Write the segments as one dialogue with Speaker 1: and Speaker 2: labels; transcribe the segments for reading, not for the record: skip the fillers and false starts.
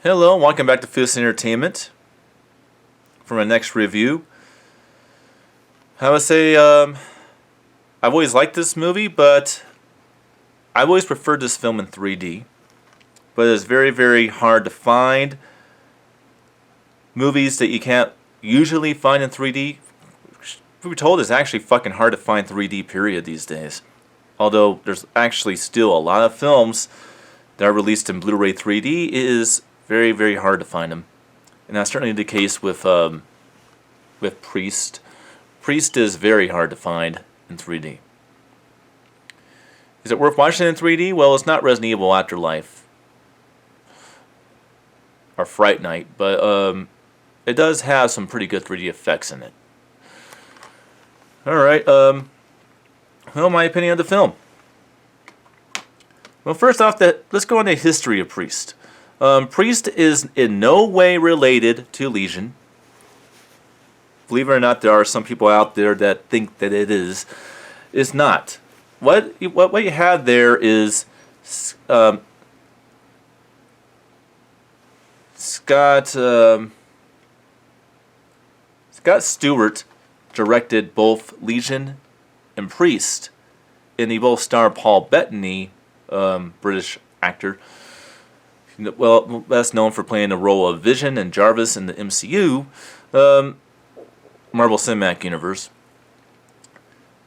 Speaker 1: Hello, and welcome back to Fist Entertainment. For my next review, I would say I've always liked this movie, but I've always preferred this film in 3D. But it's very, very hard to find movies that you can't usually find in 3D. We're told it's actually fucking hard to find 3D period these days. Although there's actually still a lot of films that are released in Blu-Ray 3D, it is very, very hard to find them. And that's certainly the case with Priest. Priest is very hard to find in 3D. Is it worth watching in 3D? Well, it's not Resident Evil Afterlife or Fright Night, but it does have some pretty good 3D effects in it. Alright, well, my opinion of the film. Well, first off, let's go on the history of Priest. Priest is in no way related to Legion. Believe it or not, there are some people out there that think that it is. It's not. What you have there is Scott Stewart directed both Legion and Priest, and they both star Paul Bettany, British actor. Well, best known for playing the role of Vision and Jarvis in the MCU, Marvel Cinematic Universe.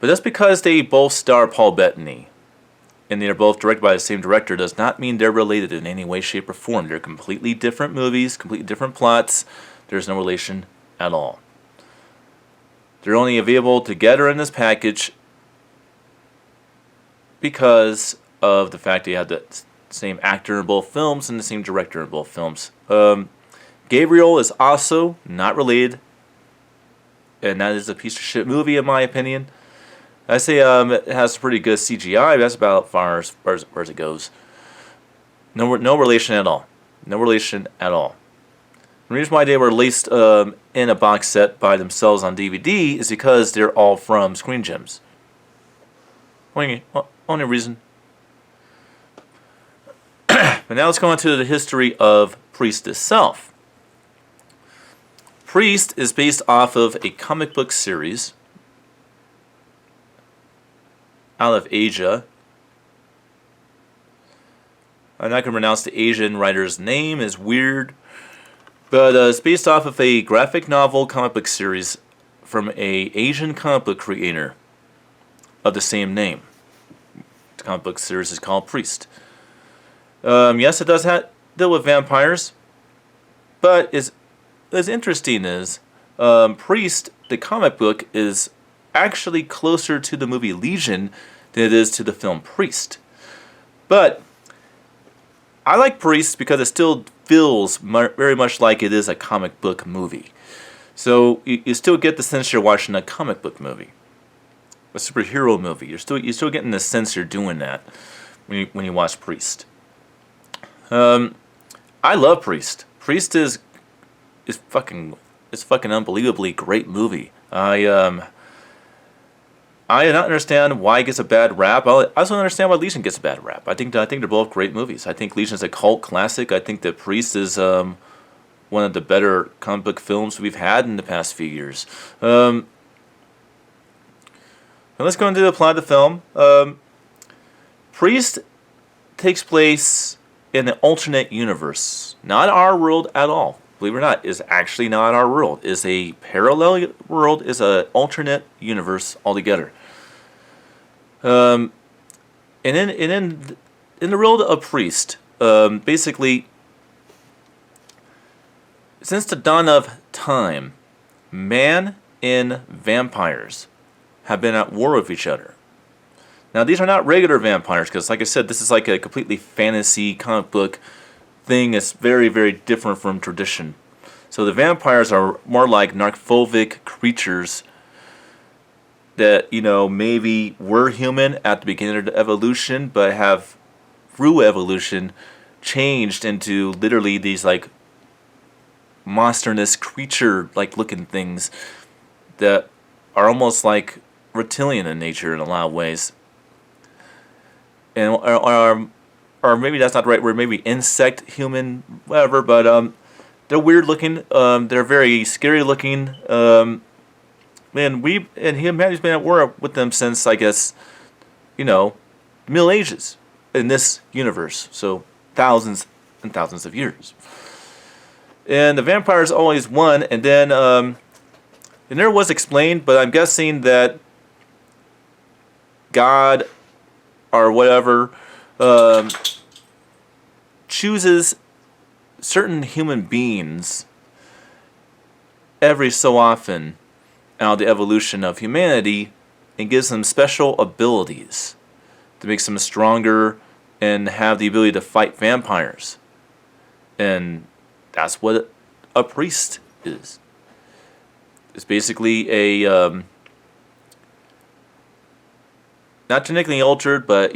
Speaker 1: But just because they both star Paul Bettany, and they are both directed by the same director, does not mean they're related in any way, shape, or form. They're completely different movies, completely different plots. There's no relation at all. They're only available together in this package because of the fact that you have the same actor in both films and the same director in both films. Gabriel is also not related, and that is a piece of shit movie in my opinion. I say it has pretty good CGI, but that's about as far as it goes. No relation at all. No relation at all. The reason why they were released in a box set by themselves on DVD is because they're all from Screen Gems. Only reason. But now let's go on to the history of Priest itself. Priest is based off of a comic book series out of Asia. I'm not going to pronounce the Asian writer's name, it's weird. But it's based off of a graphic novel comic book series from a Asian comic book creator of the same name. The comic book series is called Priest. Yes, it does deal with vampires, but as interesting as Priest, the comic book, is actually closer to the movie Legion than it is to the film Priest. But I like Priest because it still feels very much like it is a comic book movie. So you still get the sense you're watching a comic book movie, a superhero movie. You're still getting the sense you're doing that when you watch Priest. I love Priest. Priest is fucking unbelievably great movie. I do not understand why it gets a bad rap. I also don't understand why Legion gets a bad rap. I think they're both great movies. I think Legion is a cult classic. I think that Priest is one of the better comic book films we've had in the past few years. Now let's go into the plot of the film. Priest takes place in an alternate universe, not our world at all. Believe it or not, is actually not our world. Is a parallel world, is an alternate universe altogether. And in the world of Priest, basically, since the dawn of time, man and vampires have been at war with each other. Now, these are not regular vampires, because, like I said, this is like a completely fantasy comic book thing. It's very, very different from tradition. So the vampires are more like narcophobic creatures that, maybe were human at the beginning of the evolution, but have, through evolution, changed into literally these, like, monstrous creature-like looking things that are almost like reptilian in nature in a lot of ways. And are or maybe that's not the right word, maybe insect, human, whatever, but they're weird looking, they're very scary looking, and humanity's been at war with them since, I guess, Middle Ages in this universe, so thousands and thousands of years. And the vampires always won, and then, it never was explained, but I'm guessing that God, or whatever, chooses certain human beings every so often out of the evolution of humanity and gives them special abilities that makes them stronger and have the ability to fight vampires. And that's what a priest is. It's basically a not genetically altered, but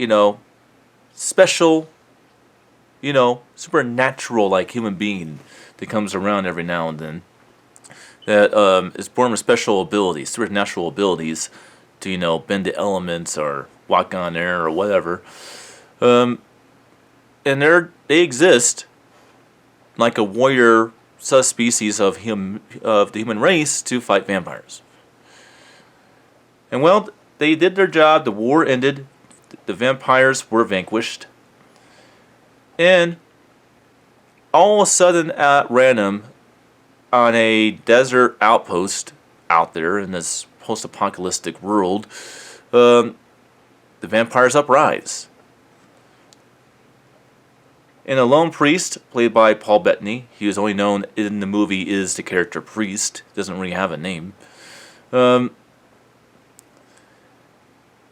Speaker 1: special, supernatural like human being that comes around every now and then. That is born with special abilities, supernatural abilities to bend the elements or walk on air or whatever. And they exist like a warrior subspecies of the human race to fight vampires. And well, they did their job. The war ended. The vampires were vanquished. And all of a sudden, at random, on a desert outpost out there in this post-apocalyptic world, the vampires uprise. And a lone priest, played by Paul Bettany, he was only known in the movie is the character Priest, doesn't really have a name,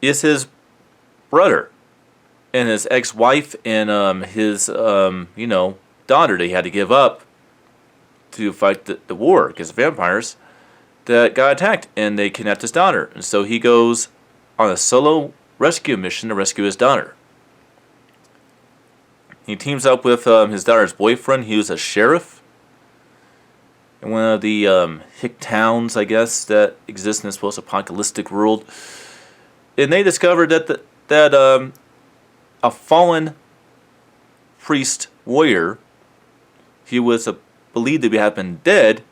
Speaker 1: is his brother and his ex-wife and his daughter that he had to give up to fight the war against vampires that got attacked, and they kidnapped his daughter. And so he goes on a solo rescue mission to rescue his daughter. He teams up with his daughter's boyfriend. He was a sheriff in one of the hick towns, I guess, that exist in this post-apocalyptic world. And they discovered that a fallen priest warrior, he was believed to have been dead,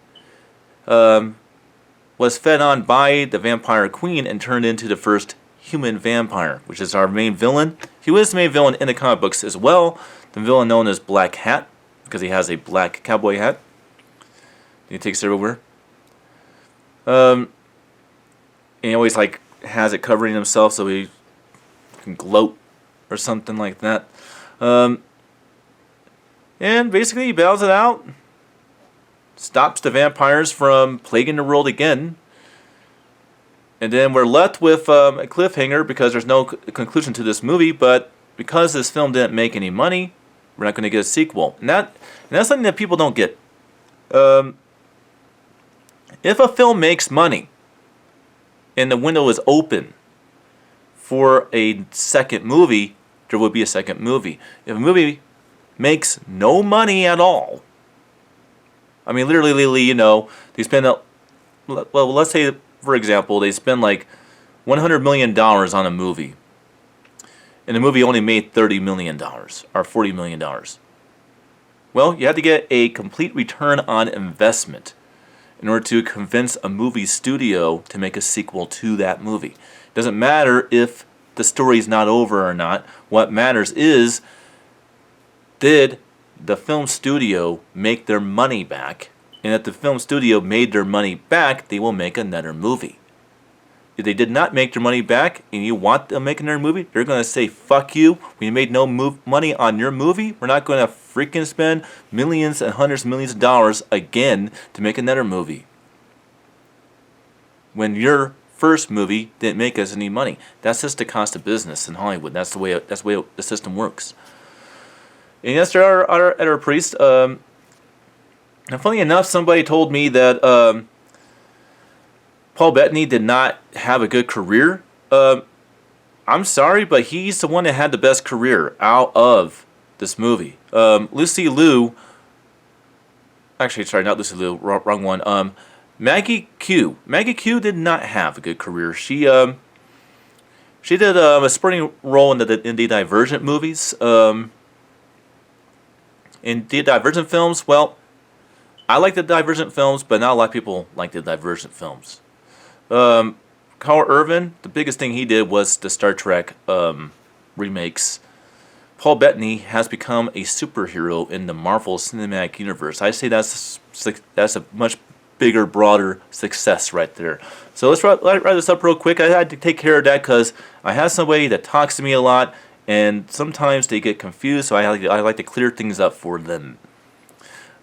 Speaker 1: was fed on by the vampire queen and turned into the first human vampire, which is our main villain. He was the main villain in the comic books as well. The villain known as Black Hat, because he has a black cowboy hat he takes everywhere. And he always has it covering himself so he can gloat or something like that. And basically he battles it out, stops the vampires from plaguing the world again, and then we're left with a cliffhanger because there's no conclusion to this movie, but because this film didn't make any money, we're not going to get a sequel. And that's something that people don't get. If a film makes money and the window is open for a second movie, there will be a second movie. If a movie makes no money at all, I mean, literally, they spend, well, let's say, for example, they spend like $100 million on a movie, and the movie only made $30 million or $40 million. Well, you have to get a complete return on investment in order to convince a movie studio to make a sequel to that movie. It doesn't matter if the story's not over or not. What matters is, did the film studio make their money back? And if the film studio made their money back, they will make another movie. If they did not make their money back and you want them making their movie, they're going to say, fuck you, we made no money on your movie, we're not going to freaking spend millions and hundreds of millions of dollars again to make another movie. When your first movie didn't make us any money. That's just the cost of business in Hollywood. That's the way the system works. And yes, there are other priests. And funny enough, somebody told me that Paul Bettany did not have a good career. I'm sorry, but he's the one that had the best career out of this movie. Lucy Liu, actually, sorry, not Lucy Liu, wrong one. Maggie Q. Maggie Q did not have a good career. She did a supporting role in the Divergent movies. In the Divergent films, well, I like the Divergent films, but not a lot of people like the Divergent films. Carl Urban, the biggest thing he did was the Star Trek remakes. Paul Bettany has become a superhero in the Marvel Cinematic Universe. I say that's a much bigger, broader success right there. So let's wrap this up real quick. I had to take care of that because I have somebody that talks to me a lot, and sometimes they get confused, so I like to clear things up for them.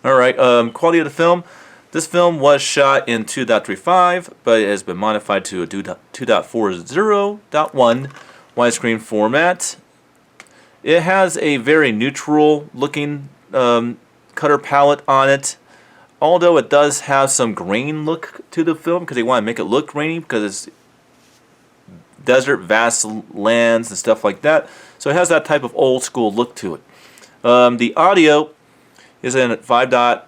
Speaker 1: Alright, quality of the film. This film was shot in 2.35, but it has been modified to a 2.40.1 widescreen format. It has a very neutral looking color palette on it, although it does have some grain look to the film because they want to make it look grainy because it's desert, vast lands and stuff like that. So it has that type of old school look to it. The audio is in 5.1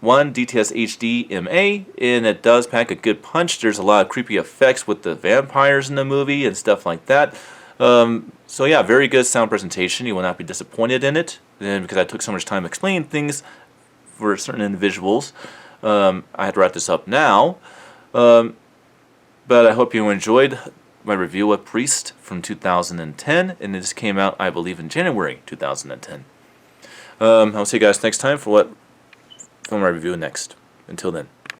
Speaker 1: DTS HD MA, and it does pack a good punch. There's a lot of creepy effects with the vampires in the movie and stuff like that. So yeah, very good sound presentation. You will not be disappointed in it. And because I took so much time explaining things for certain individuals, I had to wrap this up now. But I hope you enjoyed my review of Priest from 2010, and this came out, I believe, in January 2010. I'll see you guys next time for what film I review next. Until then.